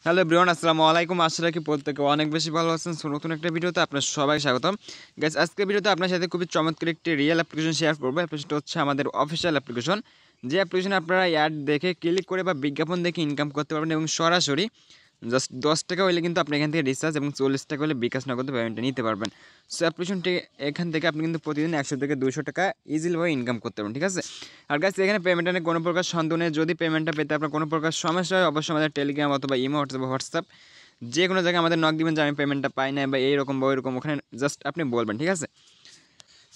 Hello everyone, আসসালামু আলাইকুম। আশা রাখি প্রত্যেকে অনেক বেশি ভালো আছেন। সো নতুন একটা ভিডিওতে আপনার সবাই স্বাগতম। গাইস, আজকের ভিডিওতে আপনার সাথে খুবই চমৎকার একটি রিয়েল অ্যাপ্লিকেশন শেয়ার করবো। অ্যাপ্লিকেশনটা হচ্ছে আমাদের অফিসিয়াল অ্যাপ্লিকেশন, যে অ্যাপ্লিকেশনে আপনারা অ্যাড দেখে ক্লিক করে বা বিজ্ঞাপন দেখে ইনকাম করতে পারবেন এবং সরাসরি জাস্ট 10 টাকা হলে কিন্তু আপনি এখান থেকে রিচার্জ এবং 40 টাকা হলে বিকাশ নগদে পেমেন্টটা নিতে পারবেন। সো অ্যাপ্লিকেশনটি এখান থেকে আপনি কিন্তু প্রতিদিন 100 থেকে 200 টাকা ইজিলিভাবে ইনকাম করতে পারবেন, ঠিক আছে। আর গাইস, এখানে পেমেন্টটা নিয়ে কোনো প্রকার সন্দেহ নেই। যদি পেমেন্টটা পেতে আপনার কোনো প্রকার সমস্যা হয়, অবশ্যই আমাদের টেলিগ্রাম অথবা ইমো অথবা হোয়াটসঅ্যাপ যে কোনো জায়গায় আমাদের নক দিবেন যে আমি পেমেন্টটা পাই না বা এইরকম বা ওইরকম, ওখানে জাস্ট আপনি বলবেন, ঠিক আছে।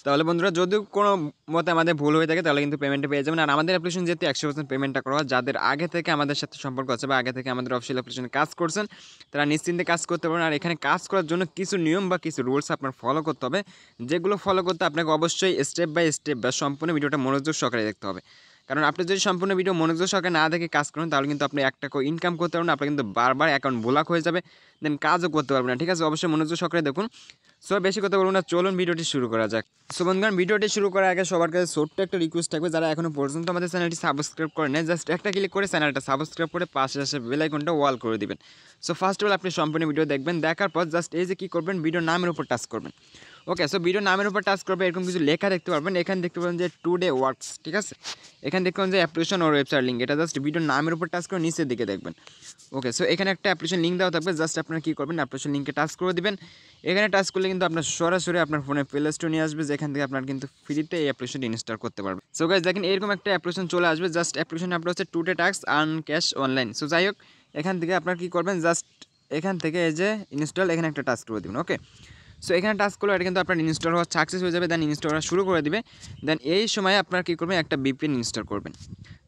তাহলে বন্ধুরা, যদি কোনো মতে আমাদের ভুল হয়ে থাকে তাহলে কিন্তু পেমেন্টটা পেয়ে যাবেন। আর আমাদের অ্যাপ্লিকেশন যেহেতু 100% পেমেন্টটা করা হয়, যাদের আগে থেকে আমাদের সাথে সম্পর্ক আছে বা আগে থেকে আমাদের অফিসিয়াল অ্যাপ্লিকেশনে কাজ করছেন, তারা নিশ্চিন্তে কাজ করতে পারেন। আর এখানে কাজ করার জন্য কিছু নিয়ম বা কিছু রুলস আপনার ফলো করতে হবে, যেগুলো ফলো করতে আপনাকে অবশ্যই স্টেপ বাই স্টেপ বা সম্পূর্ণ ভিডিওটা মনোযোগ সহকারে দেখতে হবে। কারণ আপনি যদি সম্পূর্ণ ভিডিও মনোযোগ সহকারে না দেখে কাজ করেন তাহলে কিন্তু আপনি 1 টাকাও ইনকাম করতে পারবেন না, আপনার কিন্তু বারবার অ্যাকাউন্ট ব্লক হয়ে যাবে, দেন কাজও করতে পারবেন না, ঠিক আছে। অবশ্যই মনোযোগ সহকারে দেখুন। সো বেশি কথা বলবো না, চলুন ভিডিওটি শুরু করা যাক। সো বন্ধুগণ, ভিডিওটি শুরু করার আগে সবার কাছে ছোট্ট একটা রিকোয়েস্ট থাকবে, যারা এখনো পর্যন্ত আমাদের চ্যানেলটি সাবস্ক্রাইব করে নেয়, জাস্ট একটা ক্লিক করে চ্যানেলটা সাবস্ক্রাইব করে পাশে আসে বেল আইকনটা অল করে দিবেন। সো ফার্স্ট অফ অল আপনি সম্পূর্ণ ভিডিও দেখবেন, দেখার পর জাস্ট এই যে কী করবেন, ভিডিও নামের উপর টাচ করবেন। ওকে, সো ভিডিও নামের উপর টাচ করবে, এরকম কিছু লেখা দেখতে পারবেন। এখানে দেখতে পাবেন যে টুডে ওয়ার্কস, ঠিক আছে। এখানে দেখতে পাবেন যে অ্যাপ্লিকেশন ওর ওয়েবসাইট লিঙ্ক, এটা জাস্ট ভিডিও নামের উপর টাচ করে নিচের দিকে দেখবেন। ওকে, সো এখানে একটা অ্যাপ্লিকেশন লিঙ্ক দেওয়া থাকবে, জাস্ট আপনারা কী করবেন, অ্যাপ্লিকেশন লিঙ্কে টাচ করে দিবেন। এখানে টাচ করলে কিন্তু আপনার সরাসরি আপনার ফোনে প্লে স্টোর নিয়ে আসবে, যেখান থেকে আপনার কিন্তু ফ্রিতে এই অ্যাপ্লিকেশনটি ইনস্টল করতে পারবেন। সো গাইস দেখেন, এরকম একটা অ্যাপ্লিকেশন চলে আসবে। জাস্ট অ্যাপ্লিকেশন আপনার হচ্ছে today task earn cash online. So যাই হোক, এখান থেকে আপনার কী করবেন, জাস্ট এখান থেকে এই যে ইনস্টল, এখানে একটা টাচ করে দেবেন। ওকে, সো এখানে টাচ করলে এটা কিন্তু আপনার ইনস্টল হওয়া সাকসেস হয়ে যাবে, দেন ইনস্টল করা শুরু করে দিবে। দেন এই সময় আপনার কী করবেন, একটা বিপিএন ইনস্টল করবেন।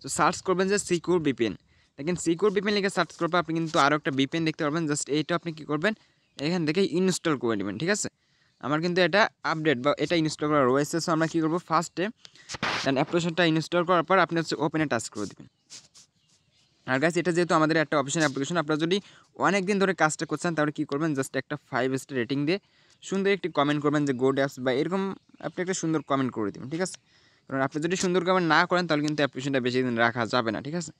সো সার্চ করবেন যে সিকিউর বিপিএন। দেখেন সিকিউর বিপিএন লিখে সার্চ করবে, আপনি কিন্তু আরও একটা বিপিএন দেখতে পারবেন। জাস্ট এইটা আপনি কী করবেন, এখান থেকে ইনস্টল করে নেবেন, ঠিক আছে। আমার কিন্তু এটা আপডেট বা এটা ইনস্টল করা রয়েছে। সো আমরা কী করবো, ফার্স্টে দেন অ্যাপ্লিকেশনটা ইনস্টল করার পর আপনি হচ্ছে ওপেনে টাচ করে দেবেন। আর গাইস, এটা যেহেতু আমাদের একটা অফিসিয়াল অ্যাপ্লিকেশন, আপনারা যদি অনেক দিন ধরে কাজটা করছেন তাহলে কী করবেন, জাস্ট একটা 5 স্টার রেটিং দিয়ে সুন্দর একটি কমেন্ট করবেন যে গুড অ্যাপস বা এরকম আপনি একটা সুন্দর কমেন্ট করে দেবেন, ঠিক আছে। কারণ আপনি যদি সুন্দর কমেন্ট না করেন তাহলে কিন্তু অ্যাপ্লিকেশনটা বেশি দিন রাখা যাবে না, ঠিক আছে।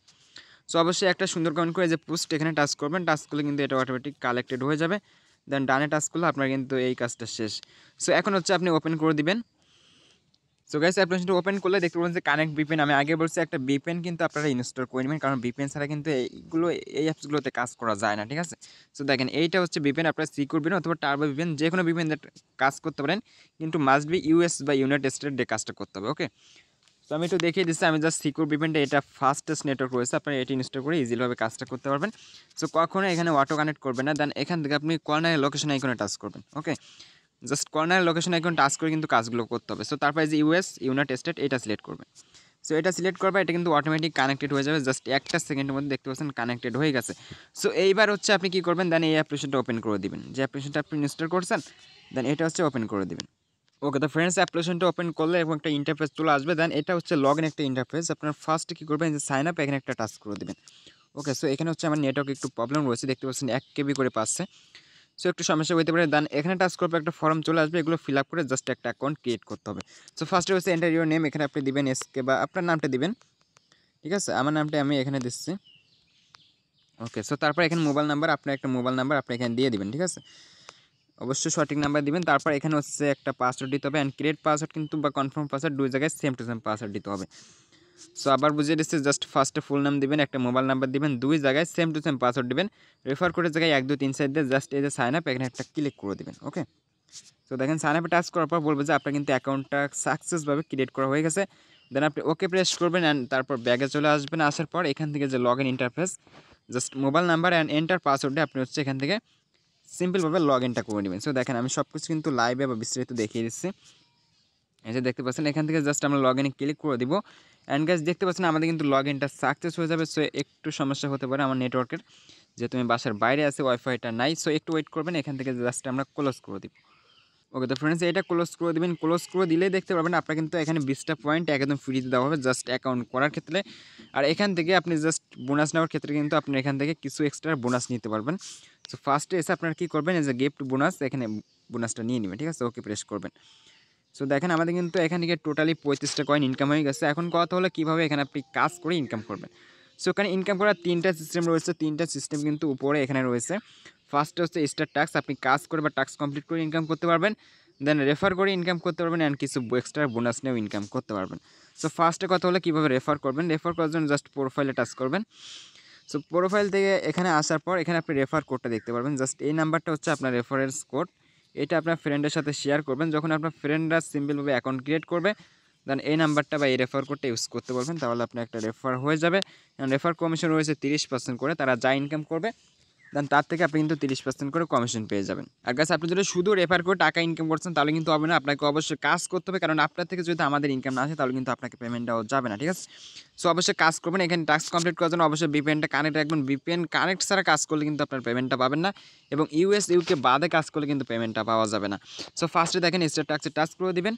সো অবশ্যই একটা সুন্দর কমেন্ট করে যে পোস্ট এখানে টাচ করবেন, টাচ করলে কিন্তু এটা অটোমেটিক কালেক্টেড হয়ে যাবে। দেন ডানে টাচ করলে আপনার কিন্তু এই কাজটা শেষ। সো এখন হচ্ছে আপনি ওপেন করে দিবেন। সো গাইস, অ্যাপ্লিকেশনটা ওপেন করলে দেখতে পাবেন যে কানেক্ট ভিপিএন। আমি আগে বলছি একটা ভিপিএন কিন্তু আপনারা ইনস্টল করে নেবেন, কারণ ভিপিএন ছাড়া কিন্তু এইগুলো এই অ্যাপসগুলোতে কাজ করা যায় না, ঠিক আছে। সো দেখেন, এইটা হচ্ছে ভিপিএন, আপনারা সিকিউর ভিপিএন অথবা টার্বো ভিপিএন যে কোনো ভিপিএন কাজ করতে পারেন, কিন্তু মাস্ট বি ইউএস বা ইউনাইটেড স্টেট দিয়ে কাজটা করতে হবে। ওকে, তো আমি একটু দেখিয়ে দিচ্ছি। আমি জাস্ট সিকিউর ভিপিএনটা, এটা ফাস্টেস্ট নেটওয়ার্ক রয়েছে, আপনারা এটি ইনস্টল করে ইজিভাবে কাজটা করতে পারবেন। সো কখনো এখানে অটো কানেক্ট করবেন না। দেন এখান থেকে আপনি কর্নারের লোকেশন আইকনে টাচ করবেন। Okay, just corner location icon touch করে কিন্তু কাজগুলো করতে হবে। সো তারপরে যে ইউএস ইউনাইটেড স্টেট এটা সিলেক্ট করবেন। সো এটা সিলেক্ট করবে, এটা কিন্তু অটোমেটিক কানেক্টেড হয়ে যাবে। জাস্ট একটা সেকেন্ডের মধ্যে দেখতে পাচ্ছেন কানেক্টেড হয়ে গেছে। সো এইবার হচ্ছে আপনি কী করবেন, দেন এই অ্যাপ্লিকেশনটা ওপেন করে দিবেন, যে অ্যাপ্লিকেশনটা আপনি ইনস্টল করছেন, দেন এটা হচ্ছে ওপেন করে দিবেন। ওকে, তো ফ্রেন্ডস, অ্যাপ্লিকেশনটা ওপেন করলে এবং একটা ইন্টারফেস চলে আসবে। দেন এটা হচ্ছে লগ ইন একটা ইন্টারফেস। আপনার ফার্স্টে কী করবেন, যে সাইন আপ, এখানে একটা টাচ করে দেবেন। ওকে, সো এখানে হচ্ছে আমার নেটওয়ার্ক একটু প্রবলেম রয়েছে, দেখতে পাচ্ছেন 1 কেবি করে পাচ্ছে। সো একটু সমস্যা হতে পারে। দেন এখানে টাচ করবে, একটা ফর্ম চলে আসবে, এগুলো ফিল আপ করে জাস্ট একটা অ্যাকাউন্ট ক্রিয়েট করতে হবে। সো ফার্স্টে হচ্ছে এন্টার ইউর নেম, এখানে আপনি দিবেন এসকে বা আপনার নামটা দিবেন, ঠিক আছে। আমার নামটা আমি এখানে দিচ্ছি। ওকে, সো তারপর এখানে মোবাইল নাম্বার, আপনার একটা মোবাইল নাম্বার আপনি এখানে দিয়ে দিবেন, ঠিক আছে। অবশ্যই সঠিক নাম্বার দিবেন। তারপর এখানে হচ্ছে একটা পাসওয়ার্ড দিতে হবে, অ্যান্ড ক্রিয়েট পাসওয়ার্ড কিন্তু বা কনফার্ম পাসওয়ার্ড দুই জায়গায় সেম টু সেম পাসওয়ার্ড দিতে হবে। সো আবার বুঝিয়ে দিচ্ছি, জাস্ট ফার্স্টে ফুল নাম দিবেন, একটা মোবাইল নাম্বার দিবেন, দুই জায়গায় সেম টু সেম পাসওয়ার্ড দিবেন। রেফার কোডের জায়গায় 1 2 3 4 দিয়ে জাস্ট এই যে সাইন আপ, এখানে একটা ক্লিক করে দিবেন। ওকে, তো দেখেন সাইন আপে টাচ করার পর বলবে যে আপনার কিন্তু অ্যাকাউন্টটা সাকসেসভাবে ক্রিয়েট করা হয়ে গেছে। দেন আপনি ওকে প্রেস করবেন, অ্যান্ড তারপর ব্যাগে চলে আসবেন। আসার পর এখান থেকে যে log in interface, just mobile number and enter পাসওয়ার্ডে আপনি হচ্ছে এখান থেকে সিম্পলভাবে লগ ইনটা করে নেবেন। সো দেখেন, আমি সব কিছু কিন্তু লাইভে বা বিস্তারিত দেখিয়ে দিচ্ছি। এই যে দেখতে পাচ্ছেন, এখান থেকে জাস্ট আমরা লগ ইনে ক্লিক করে দিব। অ্যান্ড গাইস, দেখতে পাচ্ছেন আমাদের কিন্তু লগ ইনটা সাকসেস হয়ে যাবে। সো একটু সমস্যা হতে পারে আমার নেটওয়ার্কের, যেহেতু আমি বাসার বাইরে আছি, ওয়াইফাইটা নাই। সো একটু ওয়েট করবেন, এখান থেকে জাস্ট আমরা ক্লোজ করে দিব। ওকে, তো ফ্রেন্ডস, এটা ক্লোজ করে দিবেন। ক্লোজ করে দিলেই দেখতে পারবেন আপনার কিন্তু এখানে 20টা পয়েন্ট একদম ফ্রিতে দেওয়া হবে জাস্ট অ্যাকাউন্ট করার ক্ষেত্রে। আর এখান থেকে আপনি জাস্ট বোনাস নেওয়ার ক্ষেত্রে কিন্তু আপনি এখান থেকে কিছু এক্সট্রা বোনাস নিতে পারবেন। সো ফার্স্টে এসে আপনারা কী করবেন, এই যে গিফট বোনাস, এখানে বোনাসটা নিয়ে নেবেন, ঠিক আছে। ওকে প্রেস করবেন। সো দেখেন, আমাদের কিন্তু এখান থেকে টোটালি 35টা কয়েন ইনকাম হয়ে গেছে। এখন কথা হলো কীভাবে এখানে আপনি কাজ করে ইনকাম করবেন। সো এখানে ইনকাম করার 3টা সিস্টেম রয়েছে, 3টা সিস্টেম কিন্তু উপরে এখানে রয়েছে। ফার্স্টে হচ্ছে স্টার টাস্ক, আপনি কাজ করে বা টাস্ক কমপ্লিট করে ইনকাম করতে পারবেন। দেন রেফার করে ইনকাম করতে পারবেন অ্যান্ড কিছু এক্সট্রা বোনাস নিয়েও ইনকাম করতে পারবেন। সো ফার্স্টে কথা হলো কীভাবে রেফার করবেন। রেফার করার জন্য জাস্ট প্রোফাইলে টাচ করবেন। সো প্রোফাইল থেকে এখানে আসার পর এখানে আপনি রেফার কোডটা দেখতে পারবেন। জাস্ট এই নাম্বারটা হচ্ছে আপনার রেফারেন্স কোড। এটা আপনার ফ্রেন্ডের সাথে শেয়ার করবেন। যখন আপনার ফ্রেন্ডরা সিম্পলভাবে অ্যাকাউন্ট ক্রিয়েট করবে, দেন এই নাম্বারটা বা এই রেফার কোডটা ইউজ করতে বলবেন, তাহলে আপনার একটা রেফার হয়ে যাবে। রেফার কমিশন রয়েছে 30% করে, তারা যা ইনকাম করবে দেন তার থেকে আপনি কিন্তু 30% করে কমিশন পেয়ে যাবেন। আর গাছ আপনি যদি শুধু রেফার করে টাকা ইনকাম করছেন তাহলে কিন্তু হবে না, আপনাকে অবশ্যই কাজ করতে হবে, কারণ আপনার থেকে যদি আমাদের ইনকাম না আসে তাহলে কিন্তু আপনাকে পেমেন্টটাও যাবে না, ঠিক আছে। সো অবশ্যই কাজ করবেন। এখানে টাস্ক কমপ্লিট করার জন্য অবশ্যই VPN-টা কানেক্ট রাখবেন। VPN কানেক্ট ছাড়া কাজ করলে কিন্তু আপনার পেমেন্টটা পাবেন না, এবং US UK বাদে কাজ করলে কিন্তু পেমেন্টটা পাওয়া যাবে না। সো ফার্স্টে দেখেন স্টার টাস্কে টাচ করে দিবেন।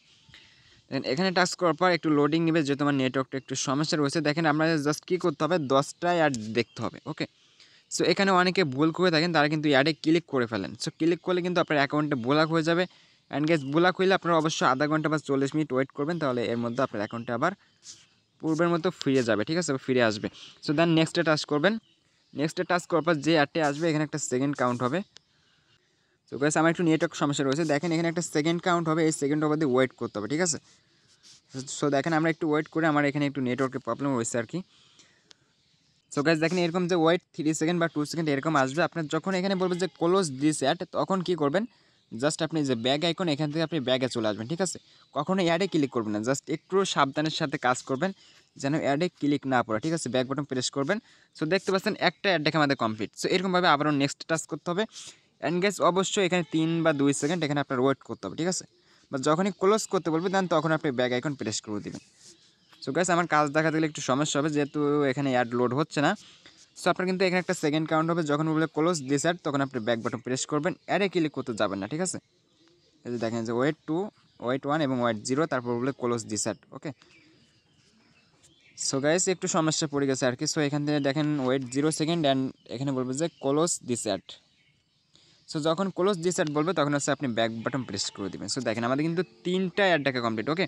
দেন এখানে টাচ করার পর একটু লোডিং নেবে, যেহেতু আমার নেটওয়ার্কটা একটু সমস্যা রয়েছে। দেখেন আমরা জাস্ট কী করতে হবে, 10টা অ্যাড দেখতে হবে, ওকে। সো এখানে অনেকে ভুল করে থাকেন, তারা কিন্তু অ্যাডে ক্লিক করে ফেলেন। সো ক্লিক করলে কিন্তু আপনার অ্যাকাউন্টে ব্লক হয়ে যাবে। অ্যান্ড গ্যাস ব্লক হইলে আপনারা অবশ্যই আধা ঘন্টা বা 40 মিনিট ওয়েট করবেন, তাহলে এর মধ্যে আপনার অ্যাকাউন্টে আবার পূর্বের মতো ফিরে যাবে, ঠিক আছে, ফিরে আসবে। সো দেন নেক্সটে টাচ করবেন। নেক্সটে টাচ করার পর যে অ্যাডটি আসবে এখানে একটা সেকেন্ড কাউন্ট হবে। সো গ্যাস আমার একটু নেটওয়ার্ক সমস্যা রয়েছে, দেখেন এখানে একটা সেকেন্ড কাউন্ট হবে, এই সেকেন্ড অবধি ওয়েট করতে হবে, ঠিক আছে। সো দেখেন আমরা একটু ওয়েট করে, আমার এখানে একটু নেটওয়ার্কের প্রবলেম হয়েছে আর কি। সো গাইস দেখেন এরকম যে ওয়েট 3 সেকেন্ড বা 2 সেকেন্ড এরকম আসবে। আপনার যখন এখানে বলবে যে ক্লোজ দিস অ্যাড, তখন কি করবেন, জাস্ট আপনি যে ব্যাগ আইকন এখান থেকে আপনি ব্যাগে চলে আসবেন, ঠিক আছে। কখনো অ্যাডে ক্লিক করবেন না, জাস্ট একটু সাবধানের সাথে কাজ করবেন যেন অ্যাডে ক্লিক না পড়ে, ঠিক আছে। ব্যাক বাটন প্রেস করবেন। সো দেখতে পাচ্ছেন একটা অ্যাড দেখে আমাদের কমপ্লিট। সো এরকমভাবে আবারও নেক্সট টাচ করতে হবে। অ্যান্ড গাইস অবশ্যই এখানে 3 বা 2 সেকেন্ড এখানে আপনার ওয়েট করতে হবে, ঠিক আছে। বা যখনই ক্লোজ করতে বলবে দেন তখন আপনি ব্যাগ আইকন প্রেস করে দেবেন। সো গাইস আমার কাজ দেখাতে গেলে একটু সমস্যা হবে, যেহেতু এখানে অ্যাড লোড হচ্ছে না। সো আপনার কিন্তু এখানে একটা সেকেন্ড কাউন্ট হবে, যখন বলে ক্লোজ দিস অ্যাড তখন আপনি ব্যাক বাটন প্রেস করবেন, অ্যাডে ক্লিক করতে যাবেন না, ঠিক আছে। এই যে দেখেন যে ওয়েট 2, ওয়েট 1 এবং ওয়েট 0, তারপর বলে close this ad, okay. So guys একটু সমস্যা পড়ে গেছে আর কি। সো এখান থেকে দেখেন ওয়েট 0 সেকেন্ড অ্যান্ড এখানে বলবে যে ক্লোজ দিস অ্যাড। সো যখন ক্লোজ দিস অ্যাড বলবে তখন হচ্ছে আপনি ব্যাক বাটন প্রেস করে দেবেন। সো দেখেন আমাদের কিন্তু 3টা অ্যাড দেখা কমপ্লিট, ওকে।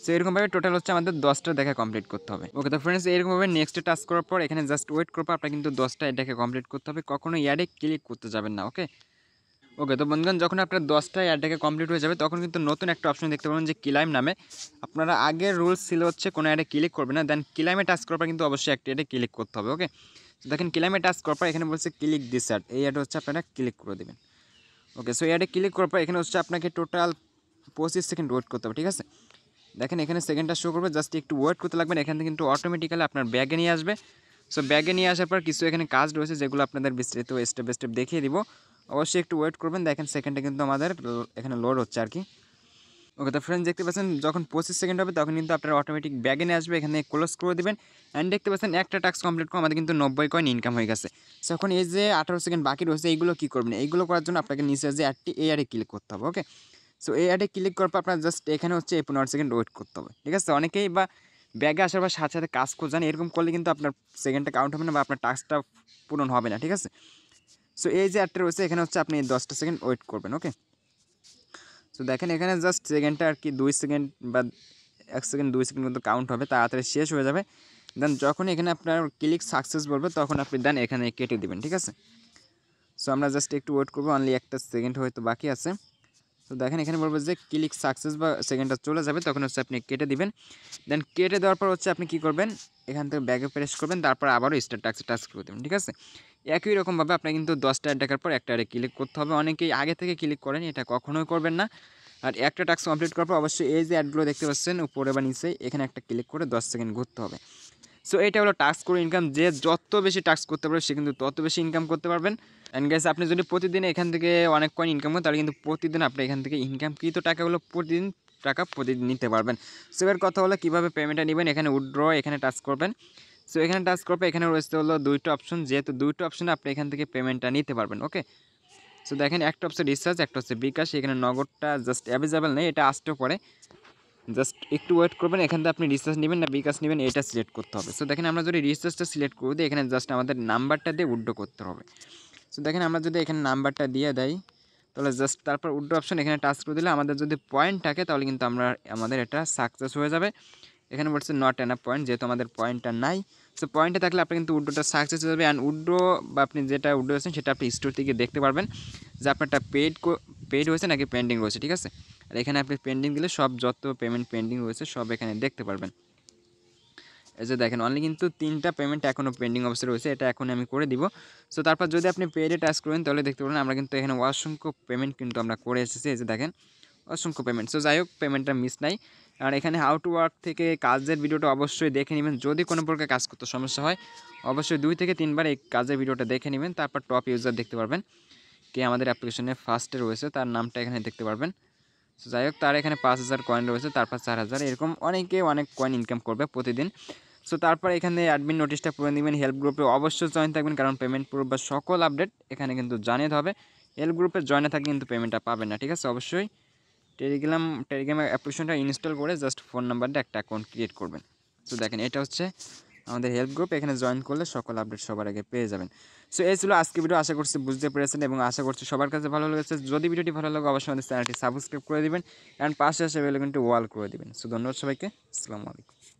সো এরকমভাবে টোটাল হচ্ছে আমাদের 10টা দেখা কমপ্লিট করতে হবে, ওকে। তো ফ্রেন্ডস এরকমভাবে নেক্সটে টাচ করার পর এখানে জাস্ট ওয়েট করবো, আপনার কিন্তু 10টা অ্যাড দেখা কমপ্লিট করতে হবে, কখনো অ্যাডে ক্লিক করতে যাবেন না, ওকে। ওকে তো বন্ধুগণ যখন আপনার 10টা অ্যাড দেখা কমপ্লিট হয়ে যাবে তখন কিন্তু নতুন একটা অপশন দেখতে পাবেন যে ক্লাইম নামে। আপনারা আগের রুলস ছিল হচ্ছে কোনো অ্যাডে ক্লিক করবে না, দেন ক্লাইমে টাচ করার পর কিন্তু অবশ্যই একটা অ্যাডে ক্লিক করতে হবে, ওকে। তো দেখেন ক্লাইমে টাচ করার পর এখানে বলছে ক্লিক দিস অ্যাড, এই অ্যাড হচ্ছে আপনারা ক্লিক করে দেবেন, ওকে। সো অ্যাডে ক্লিক করার পর এখানে হচ্ছে আপনাকে টোটাল 25 সেকেন্ড ওয়েট করতে হবে, ঠিক আছে। দেখেন এখানে সেকেন্ডটা শো করবে, জাস্ট একটু ওয়েট করতে লাগবেন, এখান থেকে কিন্তু অটোমেটিক্যালি আপনার ব্যাগে নিয়ে আসবে। সো ব্যাগে নিয়ে আসার পর কিছু এখানে কাজ রয়েছে যেগুলো আপনাদের বিস্তারিত স্টেপ বাই স্টেপ দেখিয়ে দিব, অবশ্যই একটু ওয়েট করবেন। দেখেন সেকেন্ডে কিন্তু আমাদের এখানে লোড হচ্ছে আর কি, ওকে। তো ফ্রেন্ডস দেখতে পাচ্ছেন যখন 25 সেকেন্ড হবে তখন কিন্তু আপনার অটোমেটিক ব্যাগে নিয়ে আসবে, এখানে ক্লোজ করে দেবেন। অ্যান্ড দেখতে পাচ্ছেন একটা টাস্ক কমপ্লিট করে আমাদের কিন্তু 90 কয়েন ইনকাম হয়ে গেছে। সো এখন এই যে 18 সেকেন্ড বাকি রয়েছে এইগুলো কী করবেন, এইগুলো করার জন্য আপনাকে নিচে যে অ্যাডটি এই অ্যাডে ক্লিক করতে হবে, ওকে। সো এই অ্যাডে ক্লিক করার পর আপনার জাস্ট এখানে হচ্ছে 15 সেকেন্ড ওয়েট করতে হবে, ঠিক আছে। অনেকেই বা ব্যাগে আসার পর সাথে সাথে কাজ করে যান, এরকম করলে কিন্তু আপনার সেকেন্ডটা কাউন্ট হবে না বা আপনার টাস্কটা পূরণ হবে না, ঠিক আছে। সো এই যে অ্যাডটা রয়েছে এখানে হচ্ছে আপনি 10টা সেকেন্ড ওয়েট করবেন, ওকে। সো দেখেন এখানে জাস্ট সেকেন্ডটা আর কি 2 সেকেন্ড বা 1 সেকেন্ড 2 সেকেন্ড মতো কাউন্ট হবে, তাড়াতাড়ি শেষ হয়ে যাবে। দেন যখন এখানে আপনার ক্লিক সাকসেস বলবে তখন আপনি দেন এখানে কেটে দেবেন, ঠিক আছে। সো আমরা জাস্ট একটু ওয়েট করবো, অনলি একটা সেকেন্ড হয়তো বাকি আছে। তো দেখেন এখানে বলবো যে ক্লিক সাকসেস বা সেকেন্ডটা চলে যাবে, তখন হচ্ছে আপনি কেটে দিবেন। দেন কেটে দেওয়ার পর হচ্ছে আপনি কী করবেন, এখান থেকে ব্যাগে প্রেস করবেন, তারপর আবারও স্টার টাস্কে টাচ করে দেবেন, ঠিক আছে। একই রকমভাবে আপনার কিন্তু 10টা অ্যাড দেখার পর একটা অ্যাডে ক্লিক করতে হবে, অনেকেই আগে থেকে ক্লিক করেন, এটা কখনোই করবেন না। আর একটা টাস্ক কমপ্লিট করার পর অবশ্যই এই যে অ্যাডগুলো দেখতে পাচ্ছেন উপরে বা নিচে এখানে একটা ক্লিক করে 10 সেকেন্ড ঘুরতে হবে। সো এটা হলো টাস্ক করে ইনকাম, যে যত বেশি টাস্ক করতে পারবে সে কিন্তু তত বেশি ইনকাম করতে পারবেন। অ্যান্ড গাইস আপনি যদি প্রতিদিন এখান থেকে অনেক কয়েন ইনকাম করেন তাহলে কিন্তু প্রতিদিন আপনি এখান থেকে ইনকামকৃত টাকাগুলো প্রতিদিন নিতে পারবেন। সো এর কথা হলো কীভাবে পেমেন্টটা নেবেন, এখানে উইথড্র এখানে টাচ করবেন। সো এখানে টাচ করবে, এখানে রয়েছে হলো 2টা অপশন, যেহেতু 2টা অপশনে আপনি এখান থেকে পেমেন্টটা নিতে পারবেন, ওকে। সো দেখেন একটা হচ্ছে রিচার্জ, একটা হচ্ছে বিকাশ, এখানে নগদটা জাস্ট অ্যাভেলেবেল নেই, এটা আসতেও পারে, জাস্ট একটু ওয়েট করবেন। এখান থেকে আপনি রিচার্জ নেবেন না বিকাশ নেবেন এটা সিলেক্ট করতে হবে। সো দেখেন আমরা যদি রিচার্জটা সিলেক্ট করে দিই এখানে জাস্ট আমাদের নাম্বারটা দিয়ে উইথড্র করতে হবে। সো দেখেন আমরা যদি এখানে নাম্বারটা দিয়ে দেয় তাহলে জাস্ট তারপর উইথড্র অপশন এখানে টাচ করে দিলে আমাদের যদি পয়েন্ট থাকে তাহলে কিন্তু আমাদের এটা সাকসেস হয়ে যাবে। এখানে বলছে নট এনাফ পয়েন্ট, যেহেতু আমাদের পয়েন্টটা নাই। সো পয়েন্টে থাকলে আপনি কিন্তু উড্রোটা সাকসেস হয়ে যাবে। অ্যান্ড উড্রো বা আপনি যেটা উড্রো আছেন সেটা আপনি স্টোর থেকে দেখতে পারবেন যে আপনারটা পেড হয়েছে নাকি পেন্ডিং রয়েছে, ঠিক আছে। আর এখানে আপনি পেন্ডিং দিলে সব যত পেমেন্ট পেন্ডিং রয়েছে সব এখানে দেখতে পারবেন। এই যে দেখেন অনলি কিন্তু 3টা পেমেন্ট এখনও পেন্ডিং অবস্থায় রয়েছে, এটা এখন আমি করে দিব। সো তারপর যদি আপনি পেডে টাচ করেন তাহলে দেখতে পারেন আমরা কিন্তু এখানে অসংখ্য পেমেন্ট কিন্তু আমরা করে এসেছি। এই যে দেখেন অসংখ্য পেমেন্ট। সো যাই হোক পেমেন্টটা মিস নাই। আর এখানে হাউ টু ওয়ার্ক থেকে কাজের ভিডিওটা অবশ্যই দেখে নেবেন। যদি কোনো প্রকার কাজ করতে সমস্যা হয় অবশ্যই 2 থেকে 3 বার এই কাজের ভিডিওটা দেখে নেবেন। তারপর টপ ইউজার দেখতে পারবেন কে আমাদের অ্যাপ্লিকেশনে ফার্স্টে রয়েছে তার নামটা এখানে দেখতে পারবেন। সো যাই হোক তার এখানে 5000 কয়েন রয়েছে, তারপর 4000, এরকম অনেকে অনেক কয়েন ইনকাম করবে প্রতিদিন। সো তারপর এখানে অ্যাডমিন নোটিশটা পড়ে নেবেন। হেল্প গ্রুপে অবশ্যই জয়েন থাকবেন, কারণ পেমেন্ট প্রুফ বা সকল আপডেট এখানে কিন্তু জানিয়ে হবে। হেল্প গ্রুপে জয়েনে থাকলে কিন্তু পেমেন্টটা পাবেন না, ঠিক আছে। অবশ্যই টেলিগ্রাম অ্যাপ্লিকেশনটা ইনস্টল করে জাস্ট ফোন নাম্বার দিয়ে একটা অ্যাকাউন্ট ক্রিয়েট করবেন। সো দেখেন এটা হচ্ছে আমাদের হেল্প গ্রুপ, এখানে জয়েন করলে সকল আপডেট সবার আগে পেয়ে যাবেন। সো এই ছিল আজকে ভিডিও, আশা করছি বুঝতে পেরেছেন এবং আশা করছি সবার কাছে ভালো লেগেছে। যদি ভিডিওটি ভালো লাগে অবশ্যই আমাদের চ্যানেলটি সাবস্ক্রাইব করে দিবেন অ্যান্ড পাশে আসে বেল আইকনটি ওয়াল করে দিবেন। সো ধন্যবাদ সবাইকে, আসসালামু আলাইকুম।